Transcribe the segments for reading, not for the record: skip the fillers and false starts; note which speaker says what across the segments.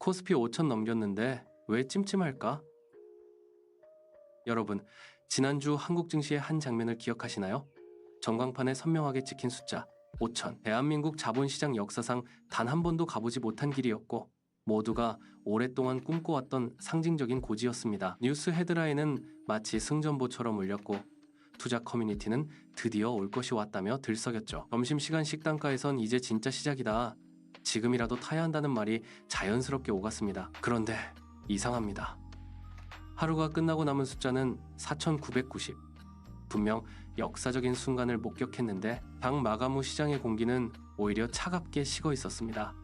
Speaker 1: 코스피 5천 넘겼는데 왜 찜찜할까? 여러분, 지난주 한국 증시의 한 장면을 기억하시나요? 전광판에 선명하게 찍힌 숫자 5천. 대한민국 자본시장 역사상 단 한 번도 가보지 못한 길이었고 모두가 오랫동안 꿈꿔왔던 상징적인 고지였습니다. 뉴스 헤드라인은 마치 승전보처럼 울렸고 투자 커뮤니티는 드디어 올 것이 왔다며 들썩였죠. 점심시간 식당가에선 이제 진짜 시작이다. 지금이라도 타야 한다는 말이 자연스럽게 오갔습니다. 그런데 이상합니다. 하루가 끝나고 남은 숫자는 4,990. 분명 역사적인 순간을 목격했는데 장 마감 후 시장의 공기는 오히려 차갑게 식어 있었습니다.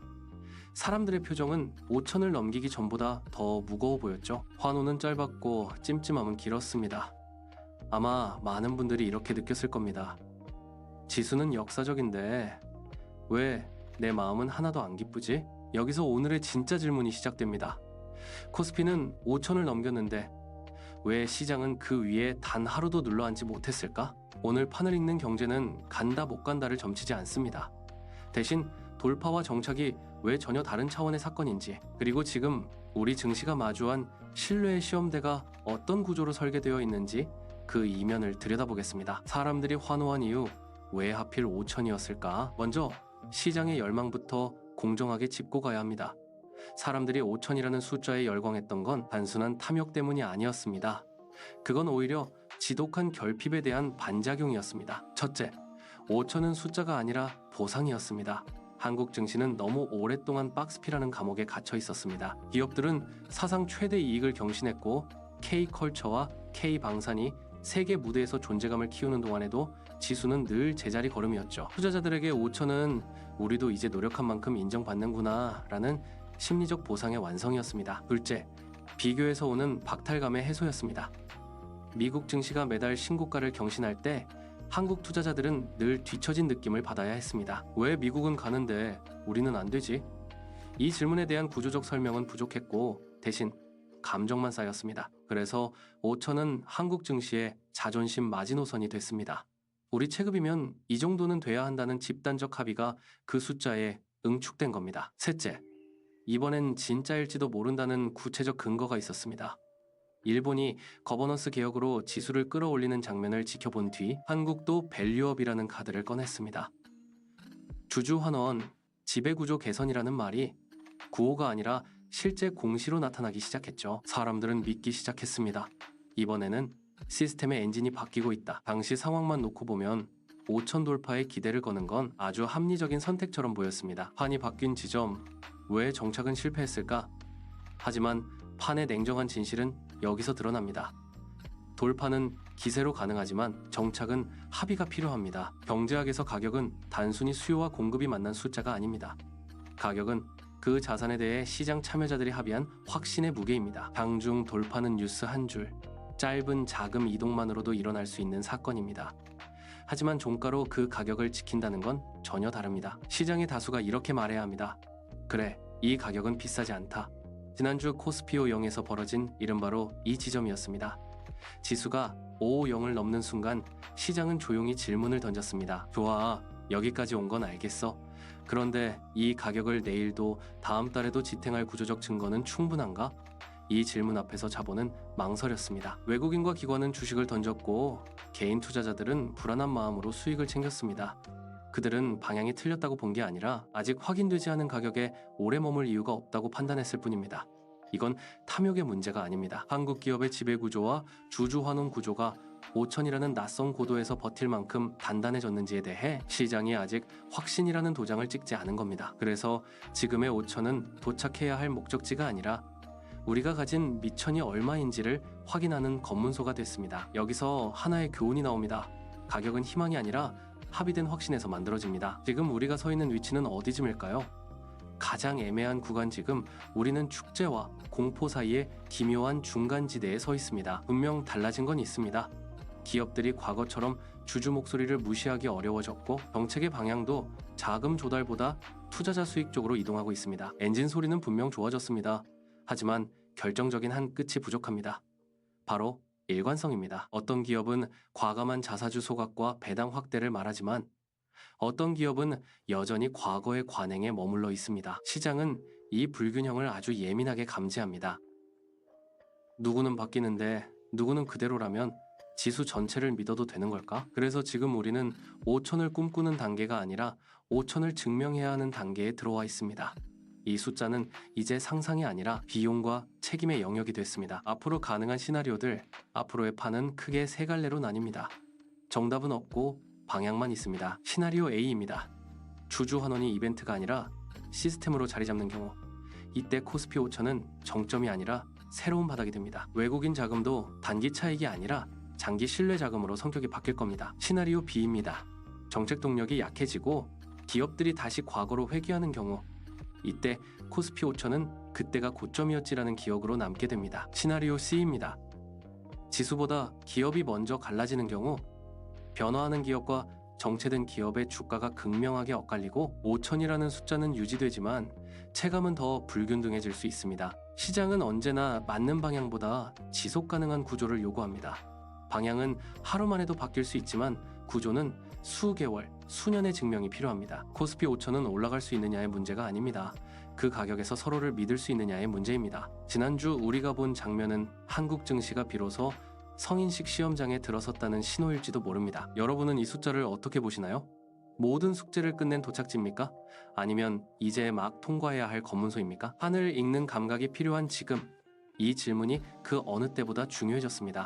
Speaker 1: 사람들의 표정은 5천을 넘기기 전보다 더 무거워 보였죠. 환호는 짧았고 찜찜함은 길었습니다. 아마 많은 분들이 이렇게 느꼈을 겁니다. 지수는 역사적인데 왜 내 마음은 하나도 안 기쁘지? 여기서 오늘의 진짜 질문이 시작됩니다. 코스피는 5천을 넘겼는데 왜 시장은 그 위에 단 하루도 눌러앉지 못했을까? 오늘 판을 읽는 경제는 간다 못 간다를 점치지 않습니다. 대신 돌파와 정착이 왜 전혀 다른 차원의 사건인지, 그리고 지금 우리 증시가 마주한 신뢰의 시험대가 어떤 구조로 설계되어 있는지 그 이면을 들여다보겠습니다. 사람들이 환호한 이유, 왜 하필 5천이었을까? 먼저 시장의 열망부터 공정하게 짚고 가야 합니다. 사람들이 5천이라는 숫자에 열광했던 건 단순한 탐욕 때문이 아니었습니다. 그건 오히려 지독한 결핍에 대한 반작용이었습니다. 첫째, 5천은 숫자가 아니라 보상이었습니다. 한국 증시는 너무 오랫동안 박스피라는 감옥에 갇혀 있었습니다. 기업들은 사상 최대 이익을 경신했고 K컬처와 K방산이 세계 무대에서 존재감을 키우는 동안에도 지수는 늘 제자리 걸음이었죠. 투자자들에게 5천은 우리도 이제 노력한 만큼 인정받는구나 라는 심리적 보상의 완성이었습니다. 둘째, 비교에서 오는 박탈감의 해소였습니다. 미국 증시가 매달 신고가를 경신할 때 한국 투자자들은 늘 뒤처진 느낌을 받아야 했습니다. 왜 미국은 가는데 우리는 안 되지? 이 질문에 대한 구조적 설명은 부족했고 대신 감정만 쌓였습니다. 그래서 5천은 한국 증시의 자존심 마지노선이 됐습니다. 우리 체급이면 이 정도는 돼야 한다는 집단적 합의가 그 숫자에 응축된 겁니다. 셋째, 이번엔 진짜일지도 모른다는 구체적 근거가 있었습니다. 일본이 거버넌스 개혁으로 지수를 끌어올리는 장면을 지켜본 뒤 한국도 밸류업이라는 카드를 꺼냈습니다. 주주환원, 지배구조 개선이라는 말이 구호가 아니라 실제 공시로 나타나기 시작했죠. 사람들은 믿기 시작했습니다. 이번에는 시스템의 엔진이 바뀌고 있다. 당시 상황만 놓고 보면 5천 돌파에 기대를 거는 건 아주 합리적인 선택처럼 보였습니다. 판이 바뀐 지점, 왜 정착은 실패했을까? 하지만 판의 냉정한 진실은 여기서 드러납니다. 돌파는 기세로 가능하지만 정착은 합의가 필요합니다. 경제학에서 가격은 단순히 수요와 공급이 만난 숫자가 아닙니다. 가격은 그 자산에 대해 시장 참여자들이 합의한 확신의 무게입니다. 장중 돌파는 뉴스 한 줄, 짧은 자금 이동만으로도 일어날 수 있는 사건입니다. 하지만 종가로 그 가격을 지킨다는 건 전혀 다릅니다. 시장의 다수가 이렇게 말해야 합니다. 그래, 이 가격은 비싸지 않다. 지난주 코스피 5영에서 벌어진 일은 바로 이 지점이었습니다. 지수가 550을 넘는 순간 시장은 조용히 질문을 던졌습니다. 좋아, 여기까지 온 건 알겠어. 그런데 이 가격을 내일도 다음 달에도 지탱할 구조적 증거는 충분한가? 이 질문 앞에서 자본은 망설였습니다. 외국인과 기관은 주식을 던졌고 개인 투자자들은 불안한 마음으로 수익을 챙겼습니다. 그들은 방향이 틀렸다고 본 게 아니라 아직 확인되지 않은 가격에 오래 머물 이유가 없다고 판단했을 뿐입니다. 이건 탐욕의 문제가 아닙니다. 한국 기업의 지배구조와 주주환원 구조가 5천이라는 낯선 고도에서 버틸 만큼 단단해졌는지에 대해 시장이 아직 확신이라는 도장을 찍지 않은 겁니다. 그래서 지금의 5천은 도착해야 할 목적지가 아니라 우리가 가진 미천이 얼마인지를 확인하는 검문소가 됐습니다. 여기서 하나의 교훈이 나옵니다. 가격은 희망이 아니라 합의된 확신에서 만들어집니다. 지금 우리가 서 있는 위치는 어디쯤일까요? 가장 애매한 구간. 지금 우리는 축제와 공포 사이의 기묘한 중간지대에 서 있습니다. 분명 달라진 건 있습니다. 기업들이 과거처럼 주주 목소리를 무시하기 어려워졌고 정책의 방향도 자금 조달보다 투자자 수익 쪽으로 이동하고 있습니다. 엔진 소리는 분명 좋아졌습니다. 하지만 결정적인 한 끝이 부족합니다. 바로 일관성입니다. 어떤 기업은 과감한 자사주 소각과 배당 확대를 말하지만 어떤 기업은 여전히 과거의 관행에 머물러 있습니다. 시장은 이 불균형을 아주 예민하게 감지합니다. 누구는 바뀌는데 누구는 그대로라면 지수 전체를 믿어도 되는 걸까? 그래서 지금 우리는 5천을 꿈꾸는 단계가 아니라 5천을 증명해야 하는 단계에 들어와 있습니다. 이 숫자는 이제 상상이 아니라 비용과 책임의 영역이 됐습니다. 앞으로 가능한 시나리오들, 앞으로의 판은 크게 세 갈래로 나뉩니다. 정답은 없고 방향만 있습니다. 시나리오 A입니다. 주주 환원이 이벤트가 아니라 시스템으로 자리 잡는 경우, 이때 코스피 5천은 정점이 아니라 새로운 바닥이 됩니다. 외국인 자금도 단기 차익이 아니라 장기 신뢰 자금으로 성격이 바뀔 겁니다. 시나리오 B입니다. 정책 동력이 약해지고 기업들이 다시 과거로 회귀하는 경우, 이때 코스피 5천은 그때가 고점이었지라는 기억으로 남게 됩니다. 시나리오 C입니다. 지수보다 기업이 먼저 갈라지는 경우, 변화하는 기업과 정체된 기업의 주가가 극명하게 엇갈리고 5천이라는 숫자는 유지되지만 체감은 더 불균등해질 수 있습니다. 시장은 언제나 맞는 방향보다 지속 가능한 구조를 요구합니다. 방향은 하루만 해도 바뀔 수 있지만 구조는 수개월, 수년의 증명이 필요합니다. 코스피 5천은 올라갈 수 있느냐의 문제가 아닙니다. 그 가격에서 서로를 믿을 수 있느냐의 문제입니다. 지난주 우리가 본 장면은 한국 증시가 비로소 성인식 시험장에 들어섰다는 신호일지도 모릅니다. 여러분은 이 숫자를 어떻게 보시나요? 모든 숙제를 끝낸 도착지입니까? 아니면 이제 막 통과해야 할 검문소입니까? 하늘 읽는 감각이 필요한 지금, 이 질문이 그 어느 때보다 중요해졌습니다.